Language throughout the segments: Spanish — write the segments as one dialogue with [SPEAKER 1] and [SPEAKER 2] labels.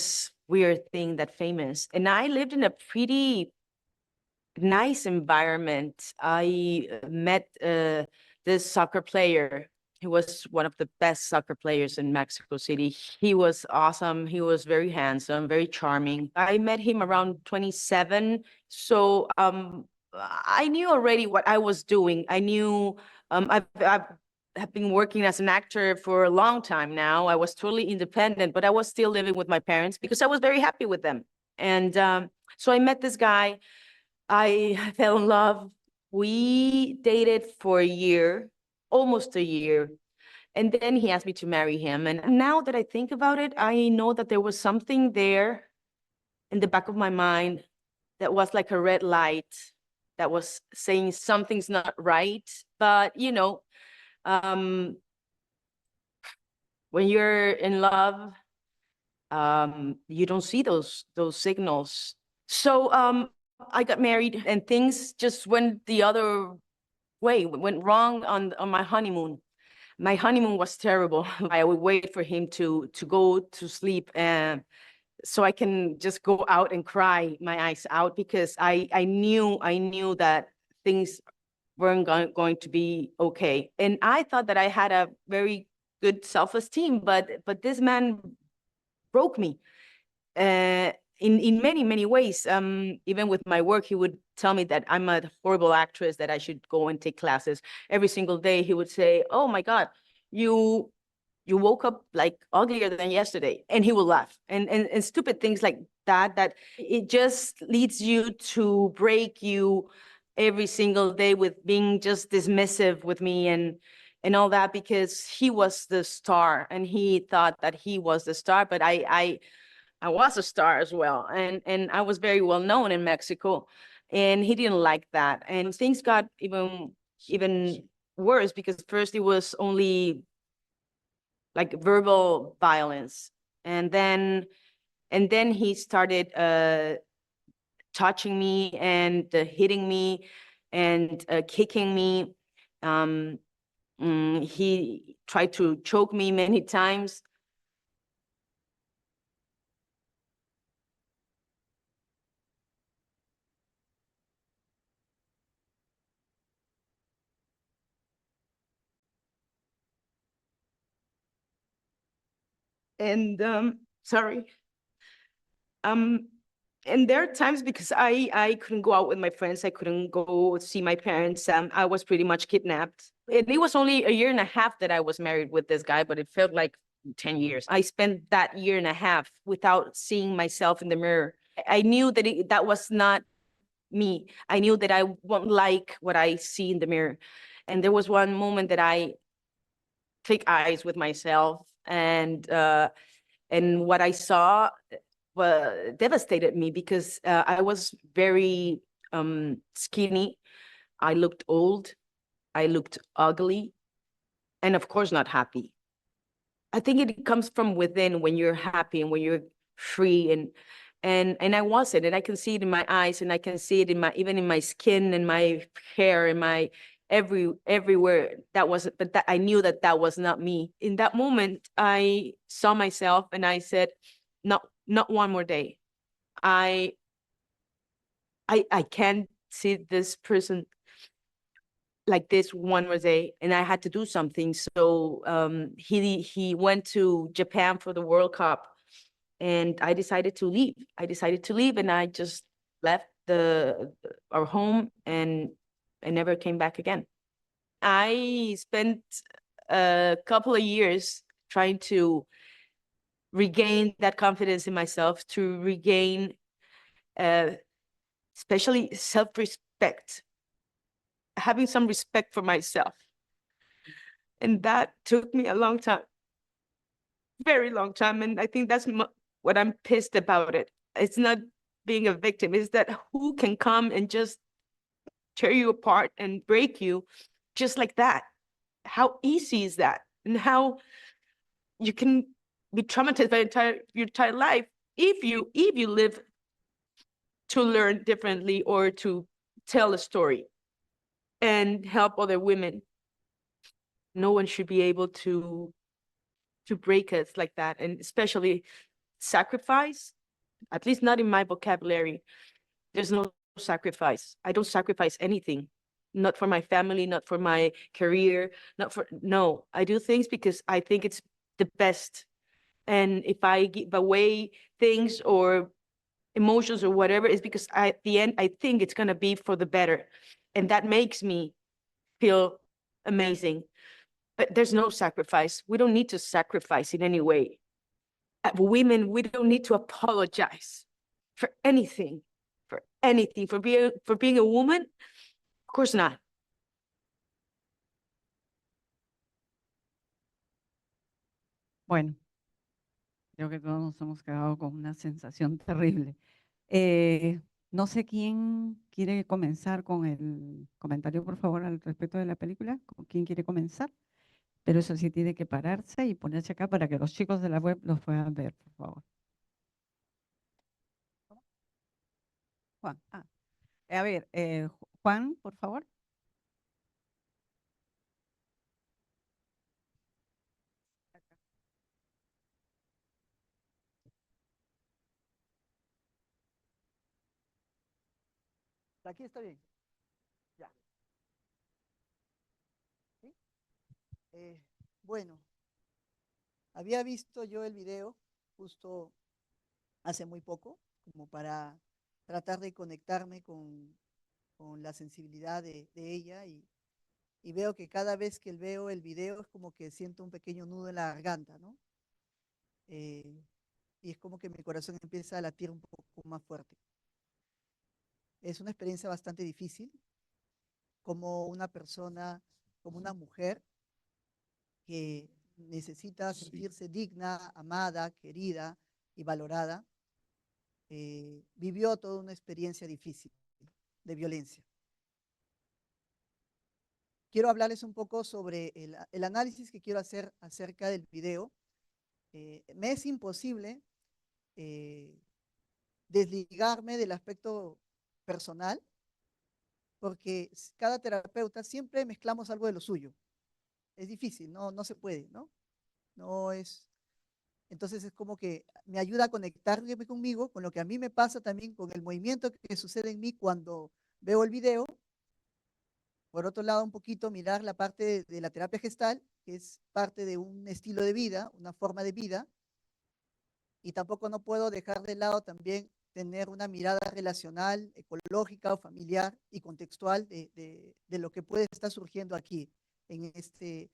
[SPEAKER 1] this weird thing that famous. And I lived in a pretty nice environment. I met this soccer player. He was one of the best soccer players in Mexico City. He was awesome. He was very handsome, very charming. I met him around 27. So I knew already what I was doing. I knew I've have been working as an actor for a long time now. I was totally independent, but I was still living with my parents because I was very happy with them. And so I met this guy. I fell in love. We dated for a year, almost a year. And then he asked me to marry him. And now that I think about it, I know that there was something there in the back of my mind that was like a red light that was saying something's not right. But, um, when you're in love, you don't see those signals. So I got married and things just went the other way, went wrong on my honeymoon. My honeymoon was terrible. I would wait for him to go to sleep and so I can just go out and cry my eyes out because I knew that things weren't going to be okay. And I thought that I had a very good self-esteem, but this man broke me in many ways. Even with my work, he would tell me that I'm a horrible actress, that I should go and take classes. Every single day he would say, oh my God, you woke up like uglier than yesterday. And he will laugh. And stupid things like that it just leads you to break you every single day with being just dismissive with me and all that, because he was the star and he thought that he was the star, but I was a star as well, and I was very well known in Mexico, and he didn't like that, and things got even worse because first it was only like verbal violence, and then he started touching me and hitting me and kicking me. He tried to choke me many times. And sorry. Um, and there are times because I couldn't go out with my friends, I couldn't go see my parents. I was pretty much kidnapped. It was only a year and a half that I was married with this guy, but it felt like 10 years. I spent that year and a half without seeing myself in the mirror. I knew that that was not me. I knew that I won't like what I see in the mirror. And there was one moment that I click eyes with myself, and what I saw devastated me because I was very skinny. I looked old. I looked ugly, and of course not happy. I think it comes from within when you're happy and when you're free, and I wasn't, and I can see it in my eyes, and I can see it in my even in my skin and my hair and my everywhere. That wasn't, but that I knew that that was not me. In that moment, I saw myself and I said, not one more day. I I can't see this person like this one more day, and I had to do something. So he went to Japan for the World Cup, and I decided to leave. And I just left the our home, and I never came back again. I spent a couple of years trying to regain that confidence in myself, to regain uh, especially self-respect, having some respect for myself. And that took me a long time, very long time. And I think that's what I'm pissed about it. It's not being a victim, it's that who can come and just tear you apart and break you just like that? How easy is that? And how you can be traumatized by your entire life if you live to learn differently or to tell a story and help other women. No one should be able to break us like that, and especially sacrifice, at least not in my vocabulary. There's no sacrifice. I don't sacrifice anything, not for my family, not for my career, no, I do things because I think it's the best. And if I give away things or emotions or whatever, it's because at the end, I think it's going to be for the better. And that makes me feel amazing. But there's no sacrifice. We don't need to sacrifice in any way. Women, we don't need to apologize for anything, for being a woman. Of course not.
[SPEAKER 2] Bueno, creo que todos nos hemos quedado con una sensación terrible. No sé quién quiere comenzar con el comentario, por favor, al respecto de la película. ¿Quién quiere comenzar? Pero eso sí tiene que pararse y ponerse acá para que los chicos de la web los puedan ver, por favor. Juan. A ver, Juan, por favor.
[SPEAKER 3] Aquí está bien. Ya. ¿Sí? Bueno, había visto yo el video justo hace muy poco, como para tratar de conectarme con la sensibilidad de ella y veo que cada vez que veo el video es como que siento un pequeño nudo en la garganta, ¿no? Y es como que mi corazón empieza a latir un poco más fuerte. Es una experiencia bastante difícil, como una persona, como una mujer que necesita sentirse digna, amada, querida y valorada, vivió toda una experiencia difícil de violencia. Quiero hablarles un poco sobre el análisis que quiero hacer acerca del video. Me es imposible desligarme del aspecto personal, porque cada terapeuta siempre mezclamos algo de lo suyo. Es difícil, no se puede, ¿no? No es. Entonces es como que me ayuda a conectarme conmigo, con lo que a mí me pasa también, con el movimiento que sucede en mí cuando veo el video. Por otro lado, un poquito mirar la parte de la terapia gestal, que es parte de un estilo de vida, una forma de vida. Y tampoco no puedo dejar de lado también tener una mirada relacional, ecológica o familiar y contextual de lo que puede estar surgiendo aquí, en este,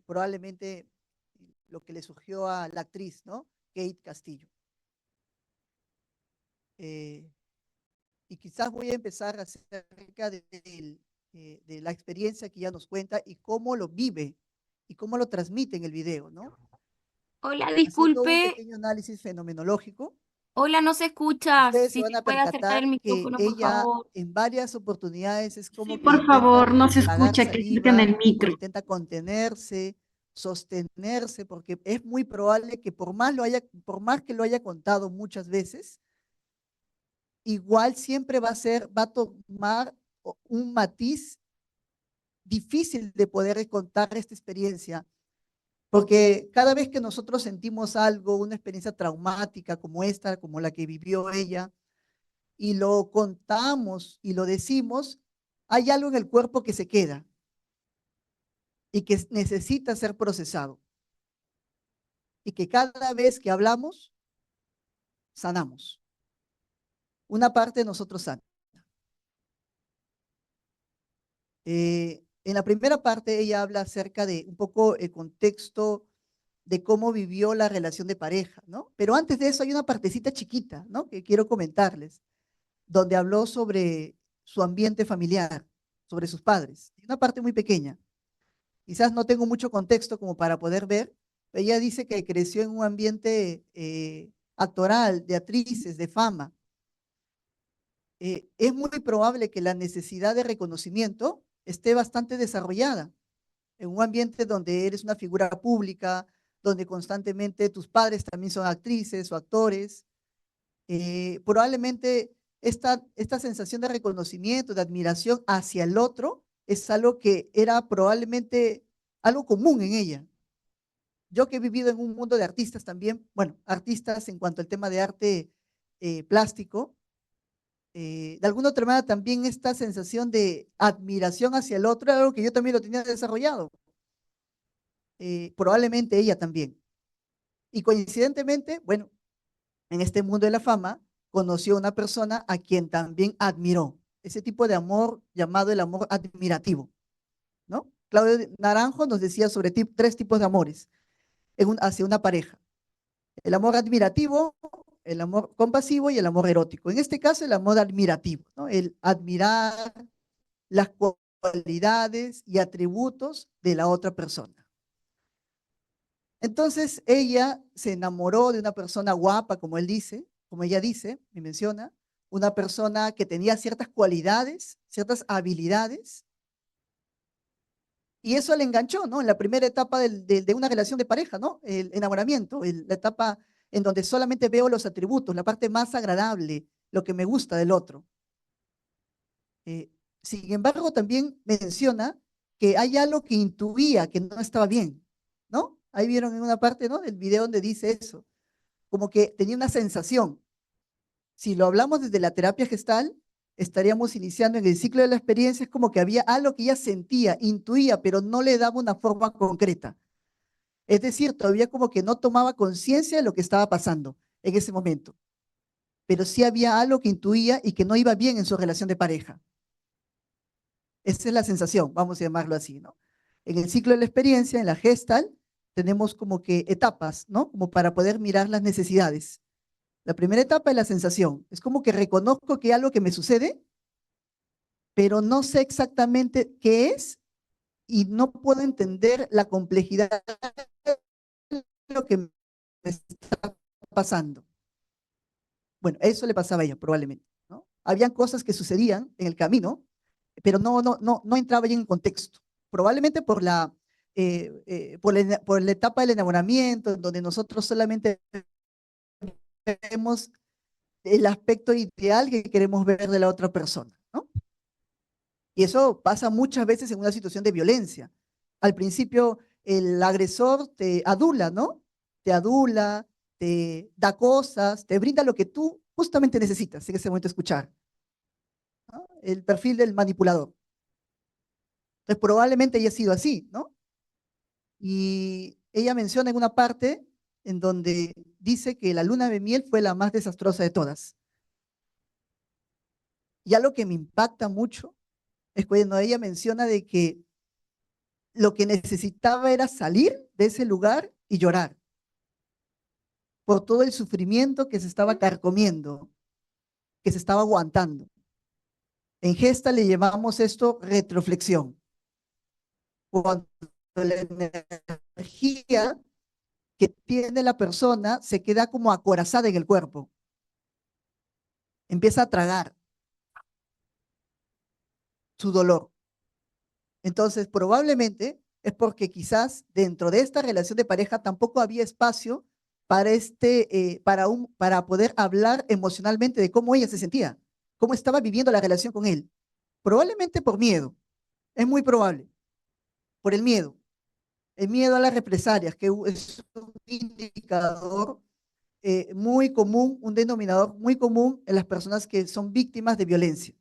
[SPEAKER 3] probablemente lo que le surgió a la actriz, ¿no? Kate Castillo. Y quizás voy a empezar acerca de la experiencia que ella nos cuenta y cómo lo vive y cómo lo transmite en el video, ¿no?
[SPEAKER 4] Hola,
[SPEAKER 3] Haciendo un
[SPEAKER 4] disculpe.
[SPEAKER 3] pequeño análisis fenomenológico,
[SPEAKER 4] Hola, no se escucha.
[SPEAKER 3] ustedes se
[SPEAKER 4] Si
[SPEAKER 3] van
[SPEAKER 4] se
[SPEAKER 3] a
[SPEAKER 4] puede acercar el
[SPEAKER 3] percatar que
[SPEAKER 4] micrófono, por
[SPEAKER 3] ella
[SPEAKER 4] favor.
[SPEAKER 3] en varias oportunidades es
[SPEAKER 5] Sí,
[SPEAKER 3] como que
[SPEAKER 5] por
[SPEAKER 3] intenta
[SPEAKER 5] favor, no se
[SPEAKER 3] tragar
[SPEAKER 5] escucha, que quiten
[SPEAKER 3] saliva
[SPEAKER 5] el
[SPEAKER 3] o
[SPEAKER 5] micro.
[SPEAKER 3] intenta contenerse, sostenerse, porque es muy probable que por más que lo haya contado muchas veces, igual siempre va a tomar un matiz difícil de poder contar esta experiencia, porque cada vez que nosotros sentimos algo, una experiencia traumática como esta, como la que vivió ella, y lo contamos y lo decimos, hay algo en el cuerpo que se queda y que necesita ser procesado. Y que cada vez que hablamos, sanamos. Una parte de nosotros sana. En la primera parte ella habla acerca de un poco el contexto de cómo vivió la relación de pareja, ¿no? Pero antes de eso hay una partecita chiquita, ¿no? Que quiero comentarles, donde habló sobre su ambiente familiar, sobre sus padres. Una parte muy pequeña. Quizás no tengo mucho contexto como para poder ver. Ella dice que creció en un ambiente actoral, de actrices, de fama. Es muy probable que la necesidad de reconocimiento esté bastante desarrollada en un ambiente donde eres una figura pública, donde constantemente tus padres también son actrices o actores. Probablemente esta sensación de reconocimiento, de admiración hacia el otro, es algo que era probablemente algo común en ella. Yo que he vivido en un mundo de artistas también, bueno, artistas en cuanto al tema de arte plástico, de alguna otra manera también esta sensación de admiración hacia el otro era algo que yo también lo tenía desarrollado. Probablemente ella también. Y coincidentemente, bueno, en este mundo de la fama, conoció a una persona a quien también admiró. Ese tipo de amor llamado el amor admirativo, ¿no? Claudio Naranjo nos decía sobre tres tipos de amores hacia una pareja. El amor admirativo, el amor compasivo y el amor erótico. En este caso, el amor admirativo, ¿no? El admirar las cualidades y atributos de la otra persona. Entonces, ella se enamoró de una persona guapa, como él dice, como ella dice, me menciona, una persona que tenía ciertas cualidades, ciertas habilidades, y eso le enganchó, ¿no? En la primera etapa de una relación de pareja, ¿no? El enamoramiento, la etapa en donde solamente veo los atributos, la parte más agradable, lo que me gusta del otro. Sin embargo, también menciona que hay algo que intuía que no estaba bien, ¿no? Ahí vieron en una parte, ¿no? Del video donde dice eso, como que tenía una sensación. Si lo hablamos desde la terapia gestal, estaríamos iniciando en el ciclo de la experiencia, es como que había algo que ella sentía, intuía, pero no le daba una forma concreta. Es decir, todavía como que no tomaba conciencia de lo que estaba pasando en ese momento. Pero sí había algo que intuía y que no iba bien en su relación de pareja. Esa es la sensación, vamos a llamarlo así, ¿no? En el ciclo de la experiencia, en la gestal, tenemos como que etapas, ¿no? Como para poder mirar las necesidades. La primera etapa es la sensación. Es como que reconozco que hay algo que me sucede, pero no sé exactamente qué es y no puedo entender la complejidad de lo que me está pasando. Bueno, eso le pasaba a ella probablemente, ¿no? Habían cosas que sucedían en el camino, pero no entraba bien en contexto. Probablemente por la etapa del enamoramiento, en donde nosotros solamente vemos el aspecto ideal que queremos ver de la otra persona, ¿no? Y eso pasa muchas veces en una situación de violencia. Al principio, el agresor te adula, ¿no? Te adula, te da cosas, te brinda lo que tú justamente necesitas en ese momento escuchar, ¿no? El perfil del manipulador. Entonces, probablemente haya sido así, ¿no? Y ella menciona en una parte en donde dice que la luna de miel fue la más desastrosa de todas. Y algo que me impacta mucho es cuando ella menciona de que lo que necesitaba era salir de ese lugar y llorar por todo el sufrimiento que se estaba carcomiendo, que se estaba aguantando. En Gesta le llamamos esto retroflexión. Cuando la energía que tiene la persona se queda como acorazada en el cuerpo. Empieza a tragar su dolor. Entonces, probablemente es porque quizás dentro de esta relación de pareja tampoco había espacio para poder hablar emocionalmente de cómo ella se sentía, cómo estaba viviendo la relación con él. Probablemente por miedo, es muy probable, por el miedo a las represalias, que es un indicador muy común, un denominador muy común en las personas que son víctimas de violencia.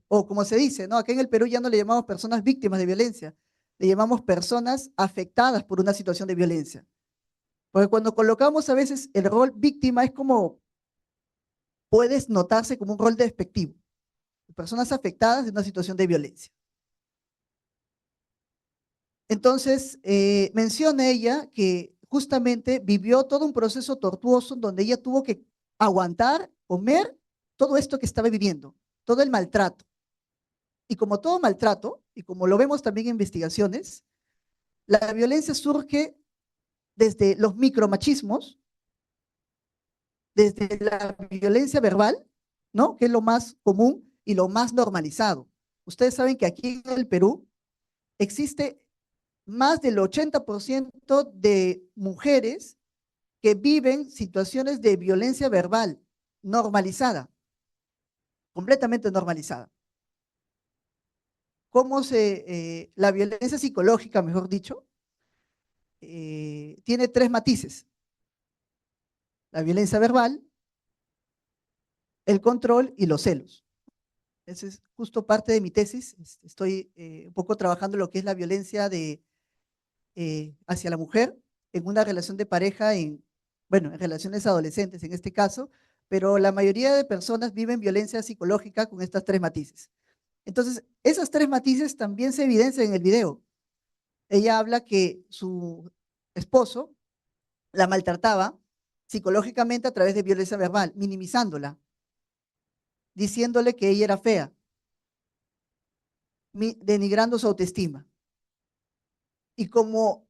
[SPEAKER 3] O como se dice, ¿no? Acá en el Perú ya no le llamamos personas víctimas de violencia, le llamamos personas afectadas por una situación de violencia. Porque cuando colocamos a veces el rol víctima es como, puedes notarse como un rol despectivo. Personas afectadas de una situación de violencia. Entonces, menciona ella que justamente vivió todo un proceso tortuoso donde ella tuvo que aguantar, comer todo esto que estaba viviendo, todo el maltrato. Y como todo maltrato, y como lo vemos también en investigaciones, la violencia surge desde los micromachismos, desde la violencia verbal, ¿no? Que es lo más común y lo más normalizado. Ustedes saben que aquí en el Perú existe más del 80% de mujeres que viven situaciones de violencia verbal normalizada, completamente normalizada. La violencia psicológica, mejor dicho, tiene tres matices: la violencia verbal, el control y los celos. Esa es justo parte de mi tesis. Estoy un poco trabajando lo que es la violencia hacia la mujer en una relación de pareja, bueno, en relaciones adolescentes en este caso, pero la mayoría de personas viven violencia psicológica con estas tres matices. Entonces, esas tres matices también se evidencian en el video. Ella habla que su esposo la maltrataba psicológicamente a través de violencia verbal, minimizándola, diciéndole que ella era fea, denigrando su autoestima. Y como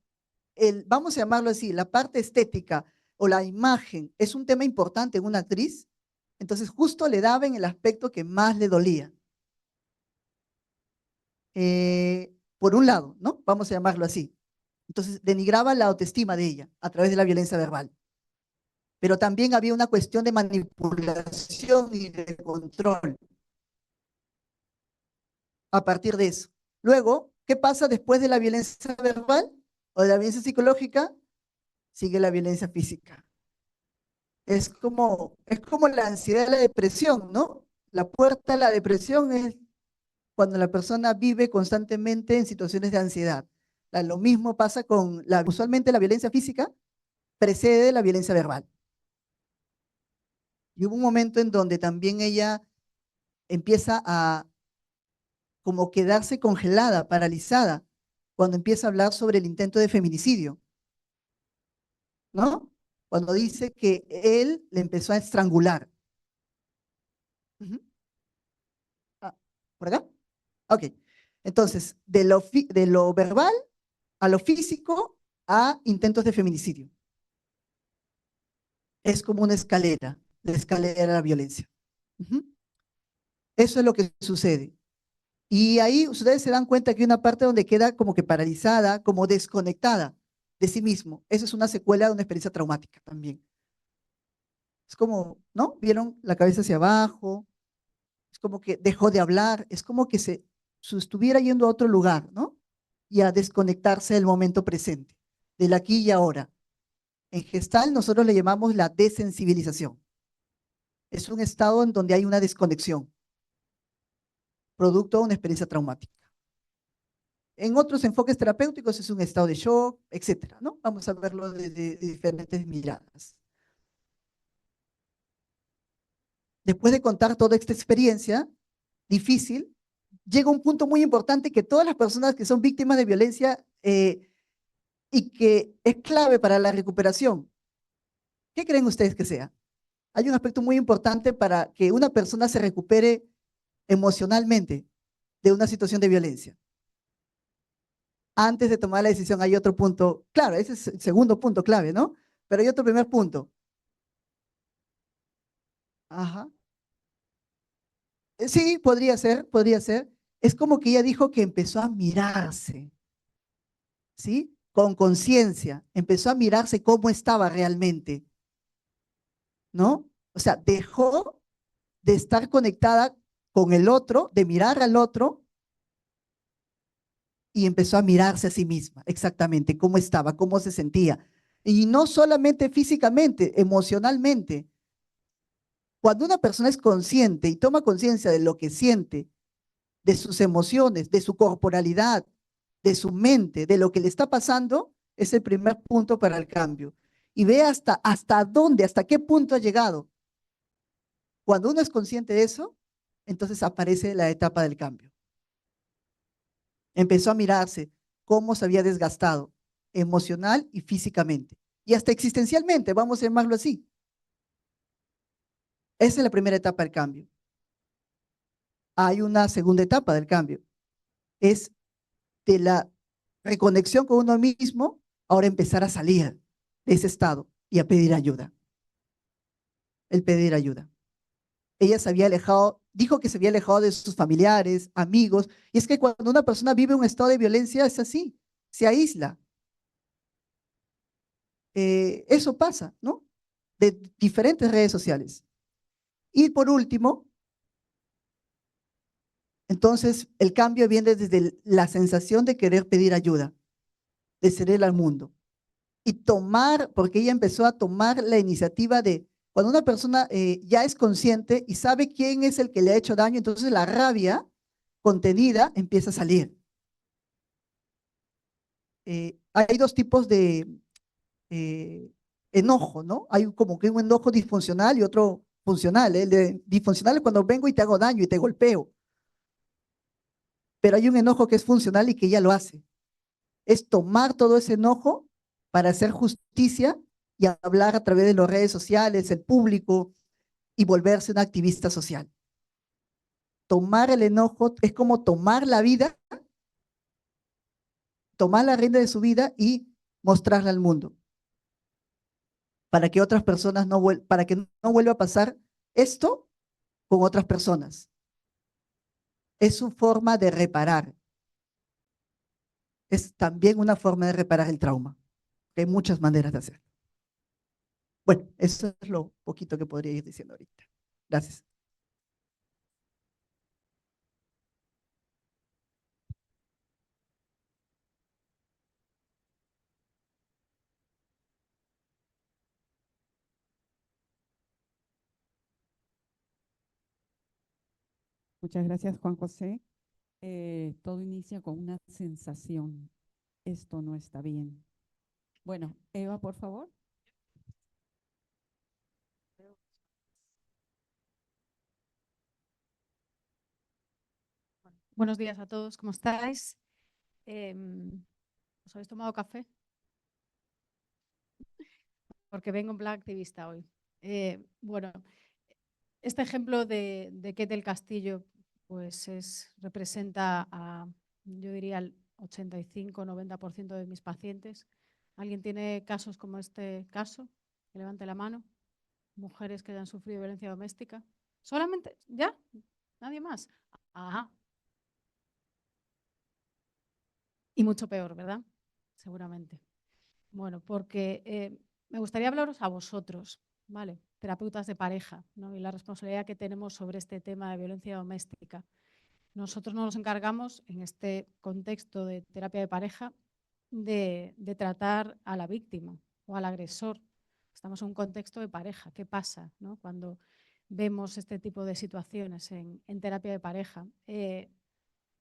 [SPEAKER 3] vamos a llamarlo así, la parte estética o la imagen es un tema importante en una actriz, entonces justo le daba en el aspecto que más le dolía. Por un lado, ¿no? Vamos a llamarlo así. Entonces denigraba la autoestima de ella a través de la violencia verbal. Pero también había una cuestión de manipulación y de control a partir de eso. Luego, ¿qué pasa después de la violencia verbal o de la violencia psicológica? Sigue la violencia física. Es como la ansiedad y la depresión, ¿no? La puerta a la depresión es cuando la persona vive constantemente en situaciones de ansiedad. Lo mismo pasa con usualmente la violencia física precede la violencia verbal. Y hubo un momento en donde también ella empieza a como quedarse congelada, paralizada, cuando empieza a hablar sobre el intento de feminicidio, ¿no? Cuando dice que él le empezó a estrangular. ¿Por acá? Ok. Entonces, de lo verbal a lo físico a intentos de feminicidio. Es como una escalera, la escalera de la violencia. Eso es lo que sucede. Y ahí ustedes se dan cuenta que hay una parte donde queda como que paralizada, como desconectada de sí mismo. Eso es una secuela de una experiencia traumática también. Es como, ¿no? Vieron la cabeza hacia abajo, es como que dejó de hablar, es como que se estuviera yendo a otro lugar, ¿no? Y a desconectarse del momento presente, del aquí y ahora. En Gestalt nosotros le llamamos la desensibilización. Es un estado en donde hay una desconexión, producto de una experiencia traumática. En otros enfoques terapéuticos es un estado de shock, etcétera, ¿no? Vamos a verlo de diferentes miradas. Después de contar toda esta experiencia difícil, llega un punto muy importante que todas las personas que son víctimas de violencia y que es clave para la recuperación, ¿qué creen ustedes que sea? Hay un aspecto muy importante para que una persona se recupere emocionalmente de una situación de violencia. Antes de tomar la decisión hay otro punto, claro, ese es el segundo punto clave, ¿no? Pero hay otro primer punto. Ajá. Sí, podría ser, podría ser. Es como que ella dijo que empezó a mirarse, ¿sí? Con conciencia, empezó a mirarse cómo estaba realmente, ¿no? O sea, dejó de estar conectada con el otro, de mirar al otro, y empezó a mirarse a sí misma, exactamente, cómo estaba, cómo se sentía. Y no solamente físicamente, emocionalmente. Cuando una persona es consciente y toma conciencia de lo que siente, de sus emociones, de su corporalidad, de su mente, de lo que le está pasando, es el primer punto para el cambio. Y ve hasta dónde, hasta qué punto ha llegado. Cuando uno es consciente de eso, entonces aparece la etapa del cambio. Empezó a mirarse cómo se había desgastado emocional y físicamente. Y hasta existencialmente, vamos a llamarlo así. Esa es la primera etapa del cambio. Hay una segunda etapa del cambio. Es de la reconexión con uno mismo, ahora empezar a salir de ese estado y a pedir ayuda. El pedir ayuda. Ella se había alejado, dijo que se había alejado de sus familiares, amigos, y es que cuando una persona vive un estado de violencia es así, se aísla. Eso pasa, ¿no? De diferentes redes sociales. Y por último, entonces el cambio viene desde la sensación de querer pedir ayuda, de ceder al mundo. y tomar, porque ella empezó a tomar la iniciativa de, cuando una persona ya es consciente y sabe quién es el que le ha hecho daño, entonces la rabia contenida empieza a salir. Hay dos tipos de enojo, ¿no? Hay como que un enojo disfuncional y otro funcional. El de disfuncional es cuando vengo y te hago daño y te golpeo. Pero hay un enojo que es funcional y que ella lo hace. Es tomar todo ese enojo para hacer justicia y hablar a través de las redes sociales, el público, y volverse una activista social. Tomar el enojo es como tomar la vida, tomar la rienda de su vida y mostrarla al mundo, para que otras personas para que no vuelva a pasar esto con otras personas. Es su forma de reparar. Es también una forma de reparar el trauma. Hay muchas maneras de hacerlo. Bueno, eso es lo poquito que podría ir diciendo ahorita. Gracias.
[SPEAKER 2] Muchas gracias, Juan José. Todo inicia con una sensación. Esto no está bien. Bueno, Eva, por favor.
[SPEAKER 5] Buenos días a todos, ¿cómo estáis? ¿Os habéis tomado café? Porque vengo en plan activista hoy. Bueno, este ejemplo de Kate del Castillo pues representa a, yo diría, el 85-90% de mis pacientes. ¿Alguien tiene casos como este caso? Que levante la mano. Mujeres que hayan sufrido violencia doméstica. ¿Solamente? ¿Ya? ¿Nadie más? Ajá. Y mucho peor, ¿verdad? Seguramente. Bueno, porque me gustaría hablaros a vosotros, ¿vale? Terapeutas de pareja, ¿no? Y la responsabilidad que tenemos sobre este tema de violencia doméstica. Nosotros nos encargamos, en este contexto de terapia de pareja, de tratar a la víctima o al agresor. Estamos en un contexto de pareja. ¿Qué pasa, ¿no? Cuando vemos este tipo de situaciones en terapia de pareja?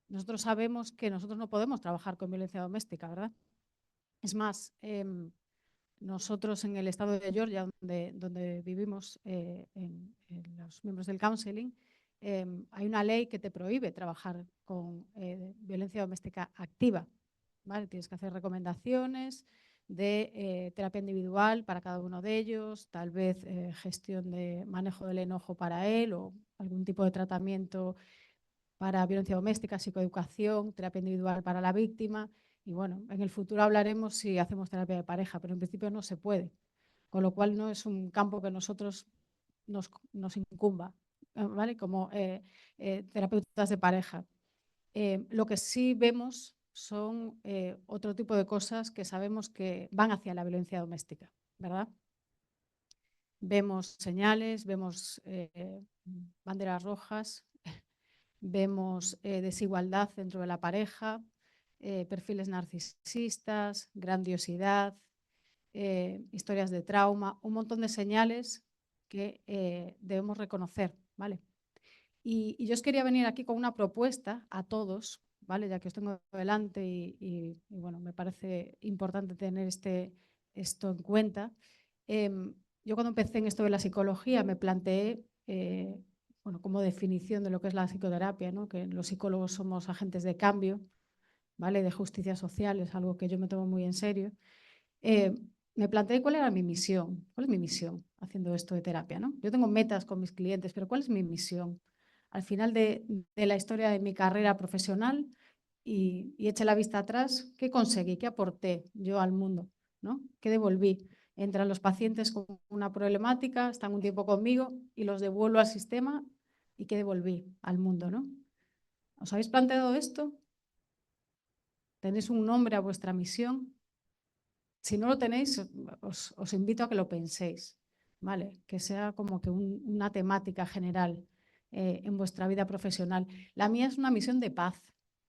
[SPEAKER 5] Nosotros sabemos que nosotros no podemos trabajar con violencia doméstica, ¿verdad? Es más, nosotros en el estado de Georgia, donde vivimos, en los miembros del counseling, hay una ley que te prohíbe trabajar con violencia doméstica activa, ¿vale? Tienes que hacer recomendaciones de terapia individual para cada uno de ellos, tal vez gestión de manejo del enojo para él o algún tipo de tratamiento para violencia doméstica, psicoeducación, terapia individual para la víctima. Y bueno, en el futuro hablaremos si hacemos terapia de pareja, pero en principio no se puede, con lo cual no es un campo que nosotros nos incumba, ¿vale? Como terapeutas de pareja. Lo que sí vemos son otro tipo de cosas que sabemos que van hacia la violencia doméstica, ¿verdad? Vemos señales, vemos banderas rojas, vemos desigualdad dentro de la pareja, perfiles narcisistas, grandiosidad, historias de trauma, un montón de señales que debemos reconocer, ¿vale? Y yo os quería venir aquí con una propuesta a todos, ¿vale? Ya que os tengo delante y bueno, me parece importante tener esto en cuenta. Yo cuando empecé en esto de la psicología me planteé, bueno, como definición de lo que es la psicoterapia, ¿no? Que los psicólogos somos agentes de cambio, ¿vale? De justicia social, es algo que yo me tomo muy en serio. Me planteé cuál era mi misión, cuál es mi misión haciendo esto de terapia, ¿no? Yo tengo metas con mis clientes, pero ¿cuál es mi misión? Al final de la historia de mi carrera profesional y eché la vista atrás, ¿qué conseguí? ¿Qué aporté yo al mundo? ¿No? ¿Qué devolví? Entran los pacientes con una problemática, están un tiempo conmigo y los devuelvo al sistema y ¿qué devolví al mundo? ¿No? ¿Os habéis planteado esto? ¿Tenéis un nombre a vuestra misión? Si no lo tenéis, os invito a que lo penséis, ¿vale? Que sea como que una temática general en vuestra vida profesional. La mía es una misión de paz,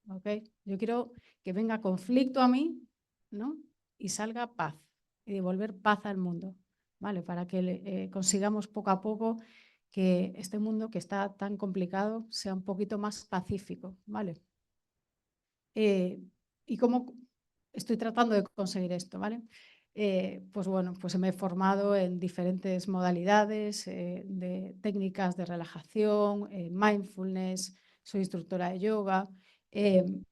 [SPEAKER 5] ¿ok? Yo quiero que venga conflicto a mí, ¿no? Y salga paz, y devolver paz al mundo, ¿vale? Para que consigamos poco a poco que este mundo que está tan complicado sea un poquito más pacífico, ¿vale? ¿Y cómo estoy tratando de conseguir esto, ¿vale? Pues bueno, pues me he formado en diferentes modalidades de técnicas de relajación, mindfulness, soy instructora de yoga,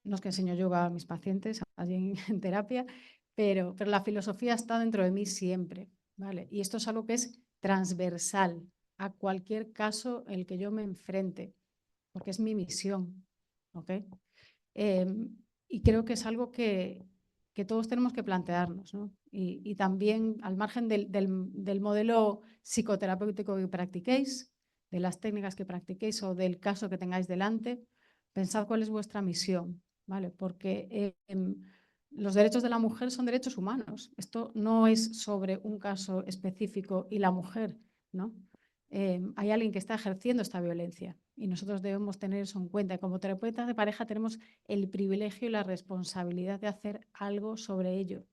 [SPEAKER 5] no es que enseño yoga a mis pacientes allí en terapia, pero la filosofía está dentro de mí siempre, ¿vale? Y esto es algo que es transversal a cualquier caso en el que yo me enfrente, porque es mi misión, ¿ok? Y creo que es algo que todos tenemos que plantearnos, ¿no? Y también al margen del modelo psicoterapéutico que practiquéis, de las técnicas que practiquéis o del caso que tengáis delante, pensad cuál es vuestra misión, ¿vale? Porque los derechos de la mujer son derechos humanos. Esto no es sobre un caso específico y la mujer, ¿no? Hay alguien que está ejerciendo esta violencia y nosotros debemos tener eso en cuenta. Como terapeutas de pareja tenemos el privilegio y la responsabilidad de hacer algo sobre ello.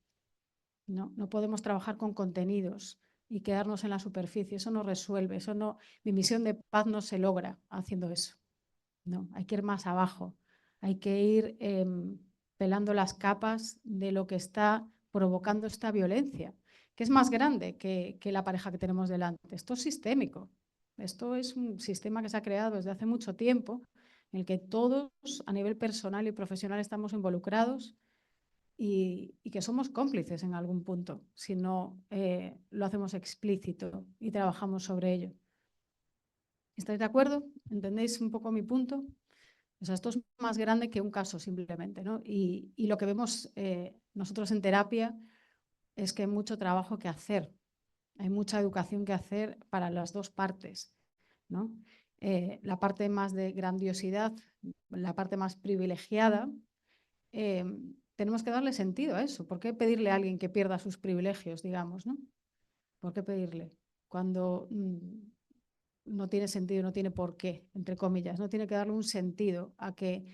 [SPEAKER 5] No podemos trabajar con contenidos y quedarnos en la superficie. Eso no resuelve, eso no, mi misión de paz no se logra haciendo eso. No, hay que ir más abajo. Hay que ir pelando las capas de lo que está provocando esta violencia, que es más grande que la pareja que tenemos delante. Esto es sistémico. Esto es un sistema que se ha creado desde hace mucho tiempo, en el que todos a nivel personal y profesional estamos involucrados y que somos cómplices en algún punto, si no lo hacemos explícito y trabajamos sobre ello. ¿Estáis de acuerdo? ¿Entendéis un poco mi punto? O sea, esto es más grande que un caso simplemente, ¿no? Y lo que vemos nosotros en terapia es que hay mucho trabajo que hacer, hay mucha educación que hacer para las dos partes, ¿no? La parte más de grandiosidad, la parte más privilegiada, tenemos que darle sentido a eso. ¿Por qué pedirle a alguien que pierda sus privilegios, digamos, ¿no? ¿Por qué pedirle? Cuando no tiene sentido, no tiene por qué, entre comillas, no tiene que darle un sentido a que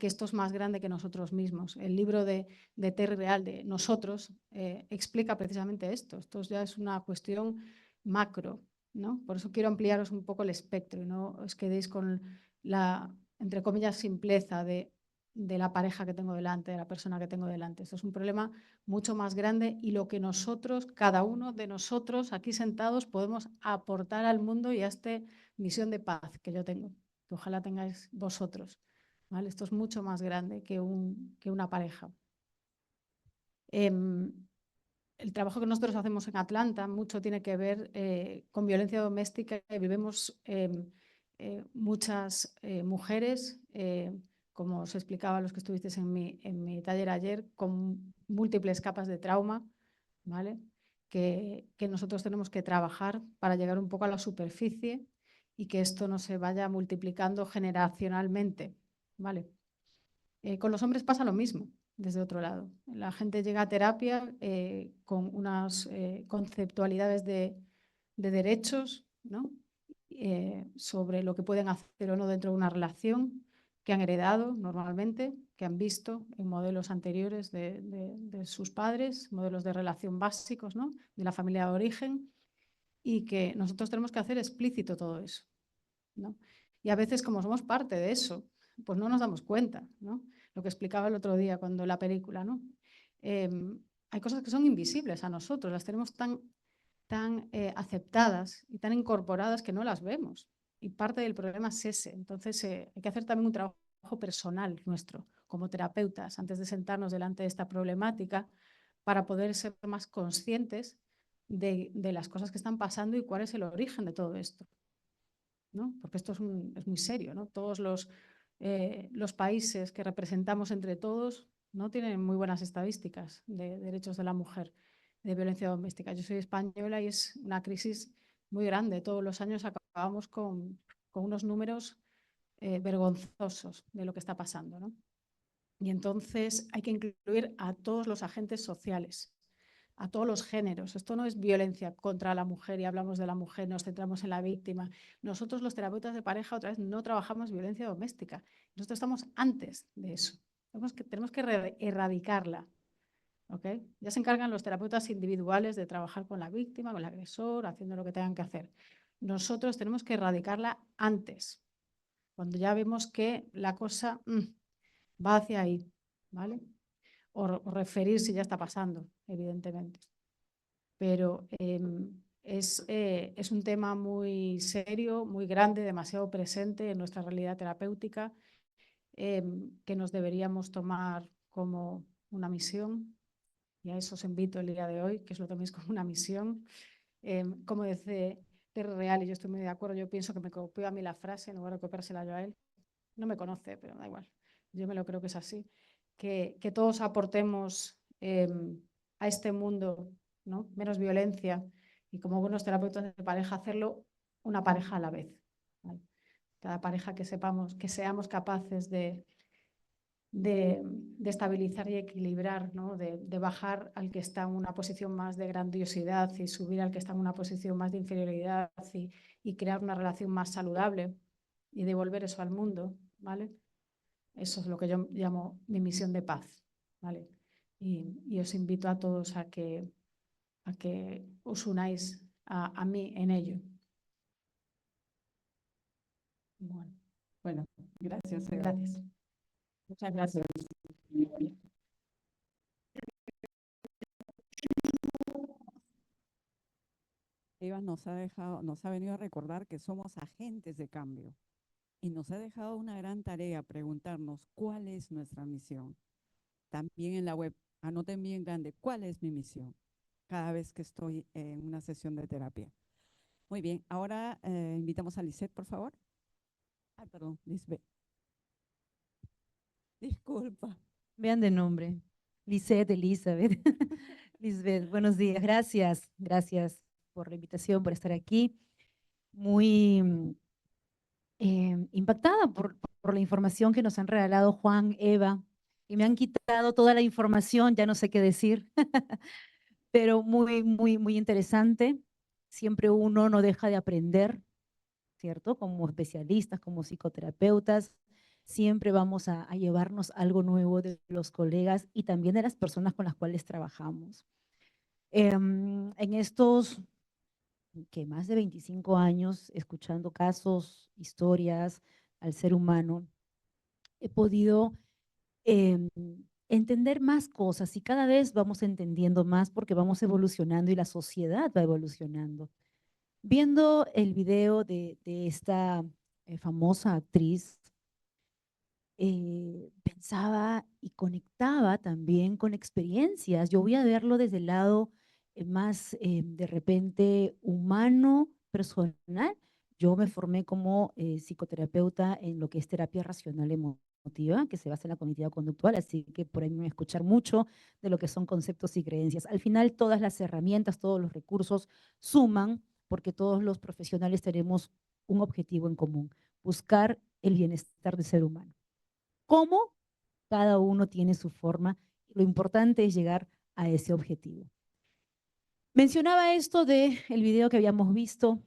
[SPEAKER 5] esto es más grande que nosotros mismos. El libro de Terry Real, de Nosotros, explica precisamente esto. Esto ya es una cuestión macro, ¿no? Por eso quiero ampliaros un poco el espectro y no os quedéis con la, entre comillas, simpleza de la pareja que tengo delante, de la persona que tengo delante. Esto es un problema mucho más grande y lo que nosotros, cada uno de nosotros aquí sentados, podemos aportar al mundo y a esta misión de paz que yo tengo, que ojalá tengáis vosotros, ¿vale? Esto es mucho más grande que una pareja. El trabajo que nosotros hacemos en Atlanta mucho tiene que ver con violencia doméstica y vivimos muchas mujeres, como os explicaba a los que estuvisteis en mi taller ayer, con múltiples capas de trauma, ¿vale? Que nosotros tenemos que trabajar para llegar un poco a la superficie y que esto no se vaya multiplicando generacionalmente, ¿vale? Con los hombres pasa lo mismo, desde otro lado. La gente llega a terapia con unas conceptualidades de derechos, ¿no? Sobre lo que pueden hacer o no dentro de una relación que han heredado normalmente, que han visto en modelos anteriores de sus padres, modelos de relación básicos, ¿no? De la familia de origen, y que nosotros tenemos que hacer explícito todo eso, ¿no? Y a veces, como somos parte de eso, pues no nos damos cuenta, ¿no? Lo que explicaba el otro día cuando la película, ¿no? Hay cosas que son invisibles a nosotros, las tenemos tan aceptadas y tan incorporadas que no las vemos. Y parte del problema es ese. Entonces hay que hacer también un trabajo personal nuestro, como terapeutas, antes de sentarnos delante de esta problemática, para poder ser más conscientes de las cosas que están pasando y cuál es el origen de todo esto, ¿no? Porque esto es muy serio, ¿no? Todos los países que representamos entre todos no tienen muy buenas estadísticas de derechos de la mujer, de violencia doméstica. Yo soy española y es una crisis muy grande. Todos los años acabamos con unos números vergonzosos de lo que está pasando, ¿no? Y entonces hay que incluir a todos los agentes sociales, a todos los géneros. Esto no es violencia contra la mujer y hablamos de la mujer, nos centramos en la víctima. Nosotros los terapeutas de pareja otra vez no trabajamos violencia doméstica. Nosotros estamos antes de eso. Tenemos que erradicarla. ¿ok? Ya se encargan los terapeutas individuales de trabajar con la víctima, con el agresor, haciendo lo que tengan que hacer. Nosotros tenemos que erradicarla antes, cuando ya vemos que la cosa va hacia ahí, ¿vale? O referir si ya está pasando, evidentemente. Pero es un tema muy serio, muy grande, demasiado presente en nuestra realidad terapéutica, que nos deberíamos tomar como una misión. Y a eso os invito el día de hoy, que os lo toméis como una misión. Como dice Terry Real, y yo estoy muy de acuerdo, yo pienso que me copió a mí la frase en lugar de copiársela yo a él. No me conoce, pero da igual. Yo me lo creo que es así. Que todos aportemos a este mundo, ¿no? Menos violencia, y como buenos terapeutas de pareja, hacerlo una pareja a la vez, ¿vale? Cada pareja que sepamos, que seamos capaces de estabilizar y equilibrar, ¿no? De bajar al que está en una posición más de grandiosidad y subir al que está en una posición más de inferioridad, y crear una relación más saludable y devolver eso al mundo, ¿vale? Eso es lo que yo llamo mi misión de paz, ¿vale? Y os invito a todos a que os unáis a mí en ello. Bueno,
[SPEAKER 2] Bueno, gracias, Eva.
[SPEAKER 5] gracias.
[SPEAKER 2] Muchas gracias. Eva nos ha venido a recordar que somos agentes de cambio y nos ha dejado una gran tarea, preguntarnos cuál es nuestra misión. También en la web, anoten bien grande, ¿cuál es mi misión? Cada vez que estoy en una sesión de terapia. Muy bien, ahora invitamos a Lisette, por favor. Ay, perdón, Lisbeth. Disculpa.
[SPEAKER 6] Vean de nombre. Lisette, Elizabeth. Lisbeth, buenos días. Gracias, gracias por la invitación, por estar aquí. Muy impactada por la información que nos han regalado Juan, Eva, y me han quitado toda la información, ya no sé qué decir, pero muy interesante. Siempre uno no deja de aprender, ¿cierto? Como especialistas, como psicoterapeutas, siempre vamos a llevarnos algo nuevo de los colegas y también de las personas con las cuales trabajamos. En estos que más de 25 años escuchando casos, historias al ser humano, he podido entender más cosas y cada vez vamos entendiendo más porque vamos evolucionando y la sociedad va evolucionando. Viendo el video de esta famosa actriz, pensaba y conectaba también con experiencias. Yo voy a verlo desde el lado más de repente humano, personal. Yo me formé como psicoterapeuta en lo que es terapia racional emotiva, que se basa en la cognitiva conductual, así que por ahí me voy a escuchar mucho de lo que son conceptos y creencias. Al final, todas las herramientas, todos los recursos suman porque todos los profesionales tenemos un objetivo en común: buscar el bienestar del ser humano. ¿Cómo? Cada uno tiene su forma. Lo importante es llegar a ese objetivo. Mencionaba esto del video que habíamos visto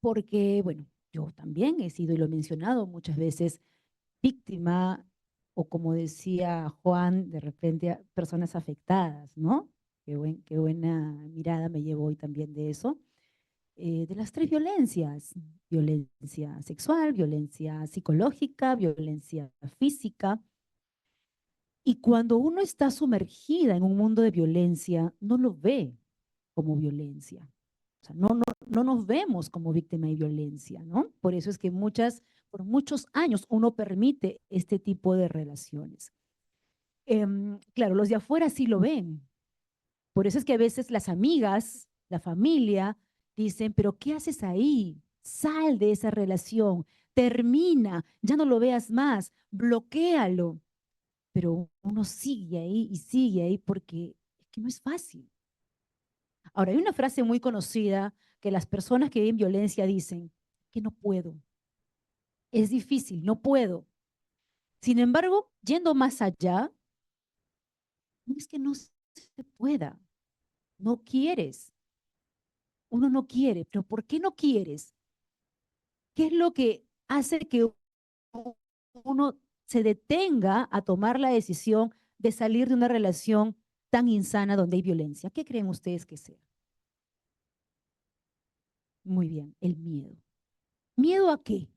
[SPEAKER 6] porque, bueno, yo también he sido, y lo he mencionado muchas veces, víctima, o como decía Juan, de repente personas afectadas, ¿no? Qué buena mirada me llevo hoy también de eso. De las tres violencias: violencia sexual, violencia psicológica, violencia física. Y cuando uno está sumergida en un mundo de violencia, no lo ve como violencia. O sea, no nos vemos como víctima de violencia, ¿no? Por eso es que por muchos años uno permite este tipo de relaciones. Claro, los de afuera sí lo ven. Por eso es que a veces las amigas, la familia, dicen, pero ¿qué haces ahí? Sal de esa relación, termina, ya no lo veas más, bloquéalo. Pero uno sigue ahí porque es que no es fácil. Ahora, hay una frase muy conocida que las personas que viven violencia dicen, que no puedo, es difícil, no puedo. Sin embargo, yendo más allá, no es que no se pueda, no quieres. Uno no quiere, pero ¿por qué no quieres? ¿Qué es lo que hace que uno se detenga a tomar la decisión de salir de una relación tan insana donde hay violencia? ¿Qué creen ustedes que sea? Muy bien, el miedo. ¿Miedo a qué?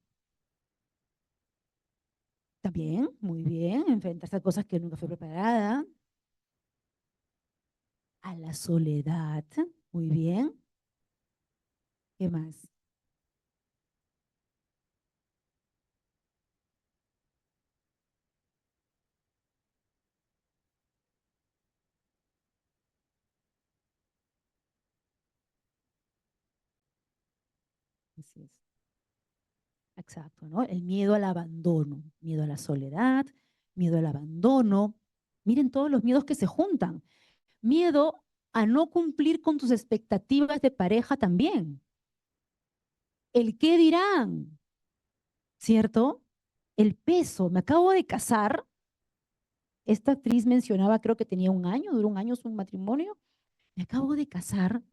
[SPEAKER 6] También, muy bien, enfrentarse a cosas que nunca fue preparada. A la soledad, muy bien. ¿Qué más? Así es. Exacto, ¿no? El miedo al abandono, miedo a la soledad, miedo al abandono. Miren todos los miedos que se juntan. Miedo a no cumplir con tus expectativas de pareja también. El qué dirán, ¿cierto? El peso. Me acabo de casar. Esta actriz mencionaba, creo que tenía 1 año, duró 1 año su matrimonio. Me acabo de casar,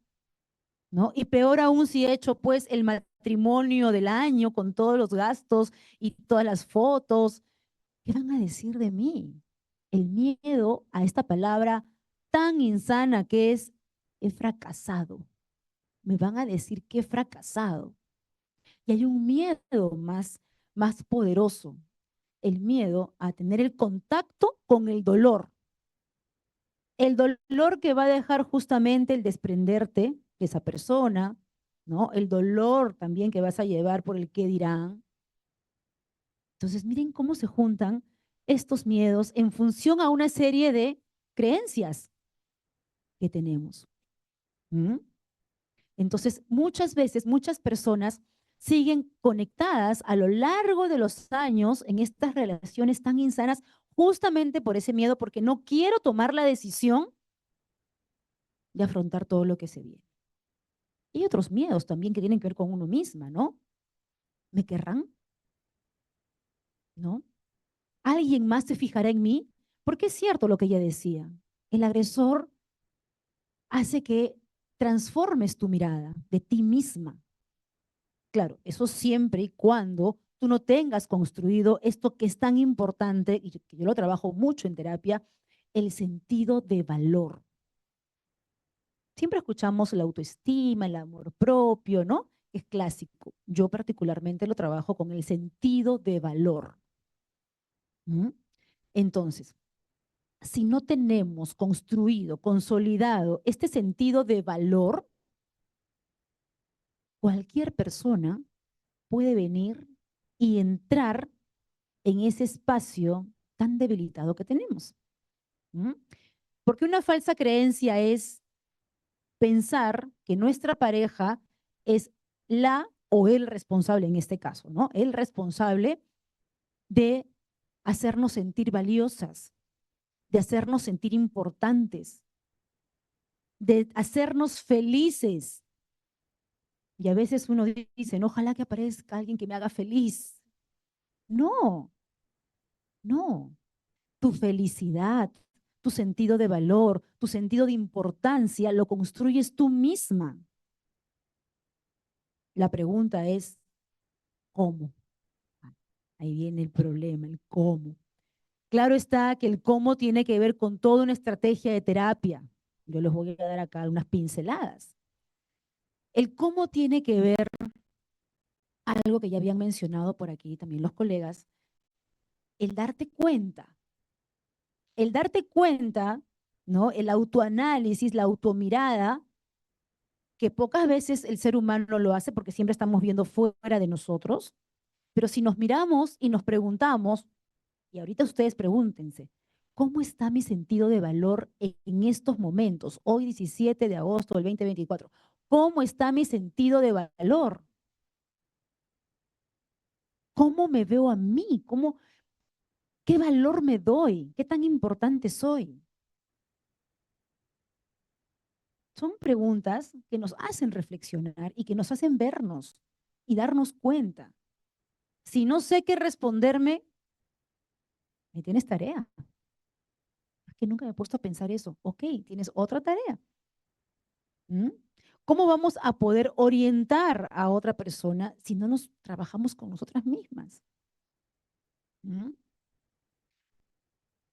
[SPEAKER 6] ¿no? Y peor aún si he hecho pues el matrimonio del año con todos los gastos y todas las fotos. ¿Qué van a decir de mí? El miedo a esta palabra tan insana que es, he fracasado. Me van a decir que he fracasado. Y hay un miedo más poderoso, el miedo a tener el contacto con el dolor. El dolor que va a dejar justamente el desprenderte de esa persona, ¿no? El dolor también que vas a llevar por el qué dirán. Entonces, miren cómo se juntan estos miedos en función a una serie de creencias que tenemos. ¿Mm? Entonces, muchas veces, muchas personas siguen conectadas a lo largo de los años en estas relaciones tan insanas justamente por ese miedo, porque no quiero tomar la decisión de afrontar todo lo que se viene. Y otros miedos también que tienen que ver con uno misma, ¿no? ¿Me querrán? ¿No? ¿Alguien más se fijará en mí? Porque es cierto lo que ella decía. El agresor hace que transformes tu mirada de ti misma. Claro, eso siempre y cuando tú no tengas construido esto que es tan importante, y que yo lo trabajo mucho en terapia, el sentido de valor. Siempre escuchamos la autoestima, el amor propio, ¿no? Es clásico. Yo particularmente lo trabajo con el sentido de valor. ¿Mm? Entonces, si no tenemos construido, consolidado este sentido de valor, cualquier persona puede venir y entrar en ese espacio tan debilitado que tenemos. ¿Mm? Porque una falsa creencia es pensar que nuestra pareja es la o el responsable en este caso, ¿no? El responsable de hacernos sentir valiosas, de hacernos sentir importantes, de hacernos felices. Y a veces uno dice, no, ojalá que aparezca alguien que me haga feliz. No, no. Tu felicidad, tu sentido de valor, tu sentido de importancia, lo construyes tú misma. La pregunta es, ¿cómo? Ahí viene el problema, el cómo. Claro está que el cómo tiene que ver con toda una estrategia de terapia. Yo les voy a dar acá unas pinceladas. El cómo tiene que ver algo que ya habían mencionado por aquí también los colegas, el darte cuenta. El darte cuenta, ¿no? El autoanálisis, la automirada, que pocas veces el ser humano lo hace porque siempre estamos viendo fuera de nosotros, pero si nos miramos y nos preguntamos, y ahorita ustedes pregúntense, ¿cómo está mi sentido de valor en estos momentos? Hoy 17 de agosto del 2024. ¿Cómo está mi sentido de valor? ¿Cómo me veo a mí? ¿Qué valor me doy? ¿Qué tan importante soy? Son preguntas que nos hacen reflexionar y que nos hacen vernos y darnos cuenta. Si no sé qué responderme, me tienes tarea. Es que nunca me he puesto a pensar eso. Ok, tienes otra tarea. ¿Mm? ¿Cómo vamos a poder orientar a otra persona si no nos trabajamos con nosotras mismas? ¿Mm?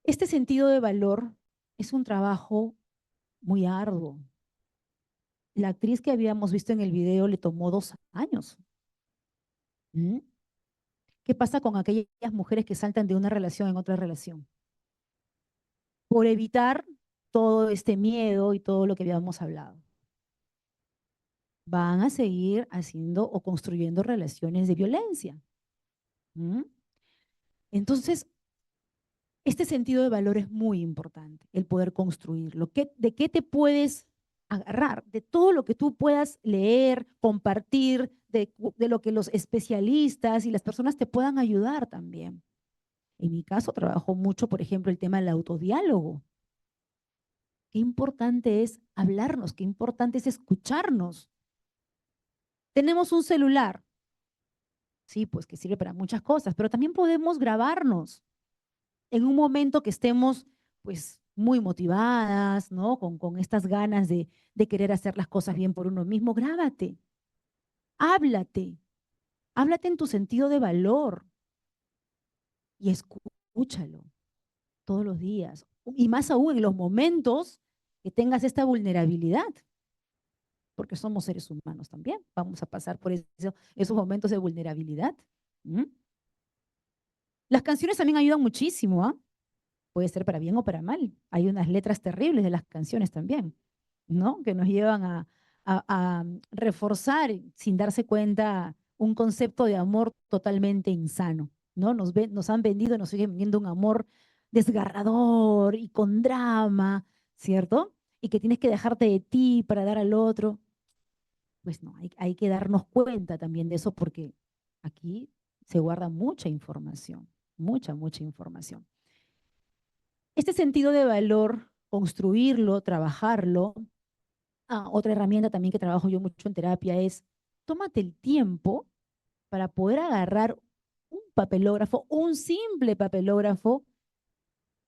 [SPEAKER 6] Este sentido de valor es un trabajo muy arduo. La actriz que habíamos visto en el video le tomó 2 años. ¿Mm? ¿Qué pasa con aquellas mujeres que saltan de una relación en otra relación? Por evitar todo este miedo y todo lo que habíamos hablado. Van a seguir haciendo o construyendo relaciones de violencia. ¿Mm? Entonces, este sentido de valor es muy importante, el poder construirlo. ¿De qué te puedes agarrar? De todo lo que tú puedas leer, compartir, de lo que los especialistas y las personas te puedan ayudar también. En mi caso, trabajo mucho, por ejemplo, el tema del autodiálogo. Qué importante es hablarnos, qué importante es escucharnos. Tenemos un celular, sí, pues que sirve para muchas cosas, pero también podemos grabarnos en un momento que estemos, pues, muy motivadas, ¿no? Con estas ganas de querer hacer las cosas bien por uno mismo. Grábate, háblate, háblate en tu sentido de valor y escúchalo todos los días. Y más aún en los momentos que tengas esta vulnerabilidad, porque somos seres humanos también. Vamos a pasar por esos momentos de vulnerabilidad. ¿Mm? Las canciones también ayudan muchísimo, ¿ah? Puede ser para bien o para mal. Hay unas letras terribles de las canciones también, ¿no? Que nos llevan a reforzar sin darse cuenta un concepto de amor totalmente insano, ¿no? Nos han vendido, nos siguen vendiendo un amor desgarrador y con drama, ¿cierto? Y que tienes que dejarte de ti para dar al otro. Pues no, hay que darnos cuenta también de eso porque aquí se guarda mucha información, mucha información. Este sentido de valor, construirlo, trabajarlo. Otra herramienta también que trabajo yo mucho en terapia es, tómate el tiempo para poder agarrar un papelógrafo, un simple papelógrafo,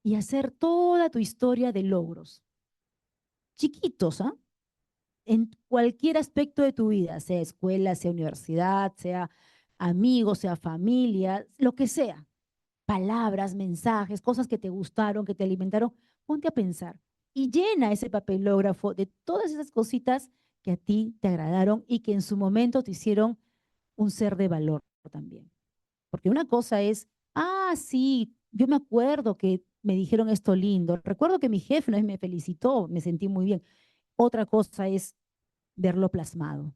[SPEAKER 6] y hacer toda tu historia de logros. Chiquitos, ¿ah? En cualquier aspecto de tu vida, sea escuela, sea universidad, sea amigos, sea familia, lo que sea. Palabras, mensajes, cosas que te gustaron, que te alimentaron, ponte a pensar y llena ese papelógrafo de todas esas cositas que a ti te agradaron y que en su momento te hicieron un ser de valor también. Porque una cosa es, sí, yo me acuerdo que me dijeron esto lindo, recuerdo que mi jefe una vez me felicitó, me sentí muy bien. Otra cosa es verlo plasmado.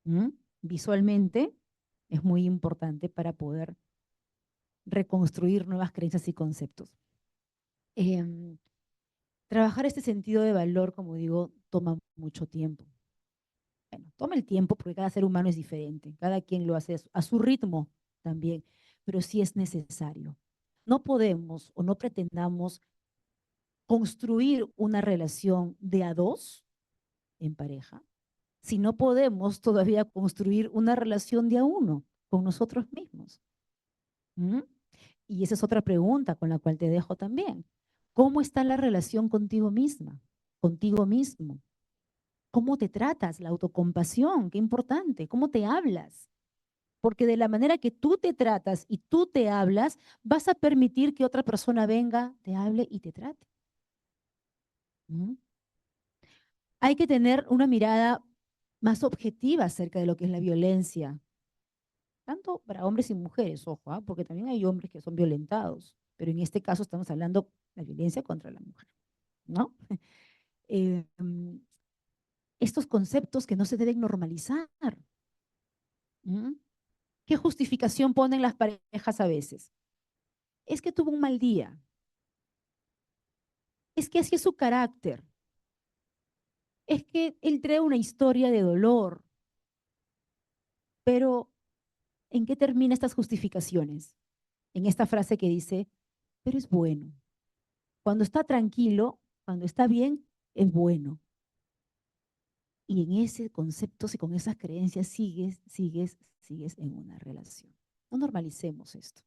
[SPEAKER 6] ¿Mm? Visualmente es muy importante para poder reconstruir nuevas creencias y conceptos. Trabajar este sentido de valor, como digo, toma mucho tiempo. Bueno, toma el tiempo porque cada ser humano es diferente, cada quien lo hace a su ritmo también, pero sí es necesario. No podemos o no pretendamos construir una relación de a dos en pareja si no podemos todavía construir una relación de a uno con nosotros mismos. ¿Mm? Y esa es otra pregunta con la cual te dejo también. ¿Cómo está la relación contigo misma, contigo mismo? ¿Cómo te tratas? La autocompasión, qué importante. ¿Cómo te hablas? Porque de la manera que tú te tratas y tú te hablas, vas a permitir que otra persona venga, te hable y te trate. ¿Mm? Hay que tener una mirada más objetiva acerca de lo que es la violencia, tanto para hombres y mujeres, ojo, porque también hay hombres que son violentados, pero en este caso estamos hablando de la violencia contra la mujer, ¿no? Estos conceptos que no se deben normalizar. ¿Mm? ¿Qué justificación ponen las parejas a veces? Es que tuvo un mal día. Es que así es su carácter. Es que él trae una historia de dolor. Pero, ¿en qué termina estas justificaciones? En esta frase que dice, pero es bueno. Cuando está tranquilo, cuando está bien, es bueno. Y en ese concepto y con esas creencias sigues en una relación. No normalicemos esto.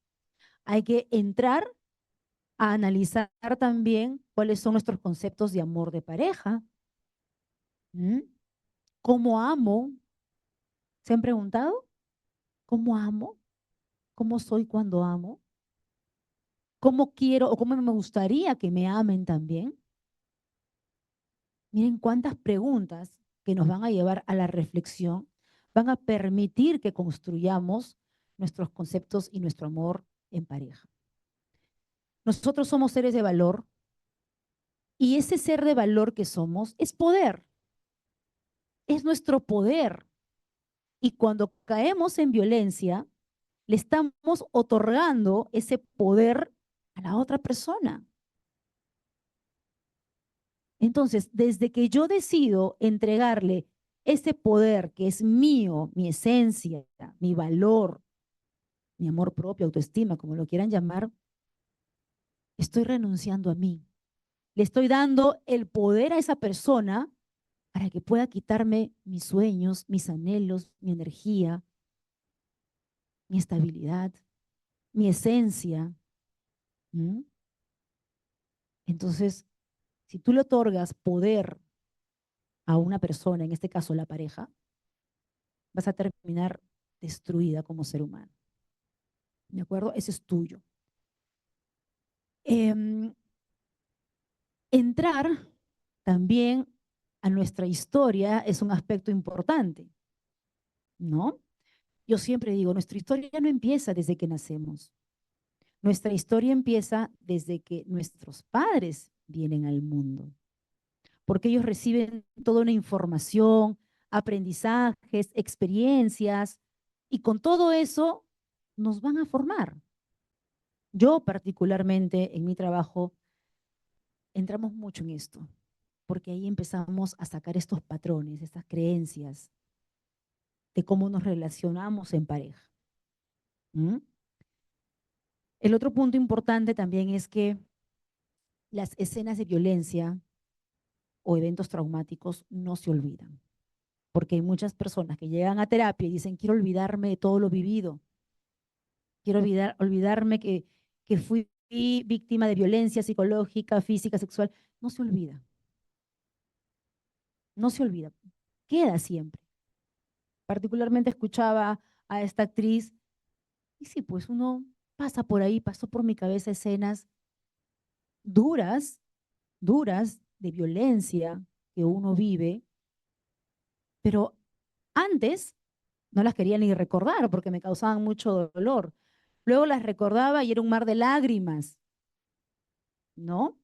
[SPEAKER 6] Hay que entrar a analizar también cuáles son nuestros conceptos de amor de pareja. ¿Mm? ¿Cómo amo? ¿Se han preguntado? ¿Cómo amo? ¿Cómo soy cuando amo? ¿Cómo quiero o cómo me gustaría que me amen también? Miren cuántas preguntas que nos van a llevar a la reflexión van a permitir que construyamos nuestros conceptos y nuestro amor en pareja. Nosotros somos seres de valor y ese ser de valor que somos es poder, es nuestro poder. Y cuando caemos en violencia, le estamos otorgando ese poder a la otra persona. Entonces, desde que yo decido entregarle ese poder que es mío, mi esencia, mi valor, mi amor propio, autoestima, como lo quieran llamar, estoy renunciando a mí. Le estoy dando el poder a esa persona para que pueda quitarme mis sueños, mis anhelos, mi energía, mi estabilidad, mi esencia. ¿Mm? Entonces, si tú le otorgas poder a una persona, en este caso la pareja, vas a terminar destruida como ser humano. ¿De acuerdo? Ese es tuyo. Entrar también a nuestra historia es un aspecto importante, ¿no? Yo siempre digo, nuestra historia no empieza desde que nacemos. Nuestra historia empieza desde que nuestros padres vienen al mundo, porque ellos reciben toda una información, aprendizajes, experiencias, y con todo eso nos van a formar. Yo particularmente en mi trabajo entramos mucho en esto, porque ahí empezamos a sacar estos patrones, estas creencias de cómo nos relacionamos en pareja. ¿Mm? El otro punto importante también es que las escenas de violencia o eventos traumáticos no se olvidan, porque hay muchas personas que llegan a terapia y dicen, quiero olvidarme de todo lo vivido, quiero olvidarme que fui víctima de violencia psicológica, física, sexual. No se olvida. No se olvida. Queda siempre. Particularmente escuchaba a esta actriz y sí, pues uno pasa por ahí, pasó por mi cabeza escenas duras, duras de violencia que uno vive, pero antes no las quería ni recordar porque me causaban mucho dolor. Luego las recordaba y era un mar de lágrimas, ¿no?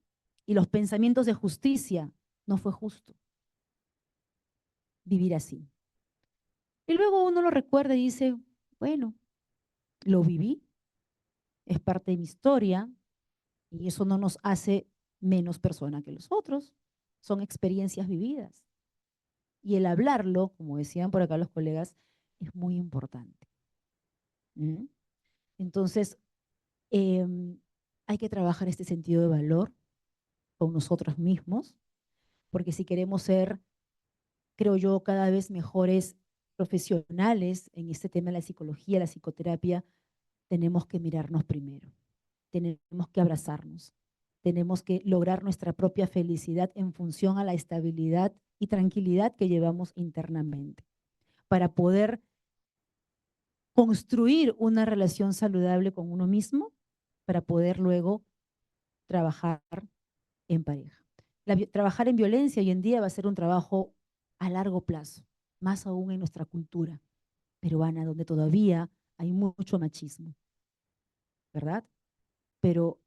[SPEAKER 6] Y los pensamientos de justicia. No fue justo vivir así. Y luego uno lo recuerda y dice, bueno, lo viví, es parte de mi historia y eso no nos hace menos persona que los otros. Son experiencias vividas. Y el hablarlo, como decían por acá los colegas, es muy importante. ¿Mm? Entonces, hay que trabajar este sentido de valor con nosotros mismos, porque si queremos ser, creo yo, cada vez mejores profesionales en este tema de la psicología, la psicoterapia, tenemos que mirarnos primero, tenemos que abrazarnos, tenemos que lograr nuestra propia felicidad en función a la estabilidad y tranquilidad que llevamos internamente, para poder construir una relación saludable con uno mismo, para poder luego trabajar en pareja. Trabajar en violencia hoy en día va a ser un trabajo a largo plazo, más aún en nuestra cultura peruana, donde todavía hay mucho machismo, ¿verdad? Pero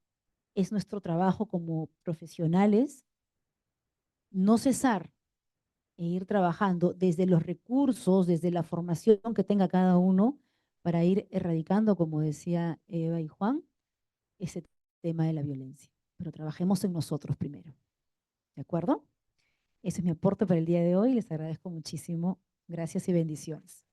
[SPEAKER 6] es nuestro trabajo como profesionales no cesar e ir trabajando desde los recursos, desde la formación que tenga cada uno, para ir erradicando, como decía Eva y Juan, ese tema de la violencia. Pero trabajemos en nosotros primero, ¿de acuerdo? Ese es mi aporte para el día de hoy. Les agradezco muchísimo. Gracias y bendiciones.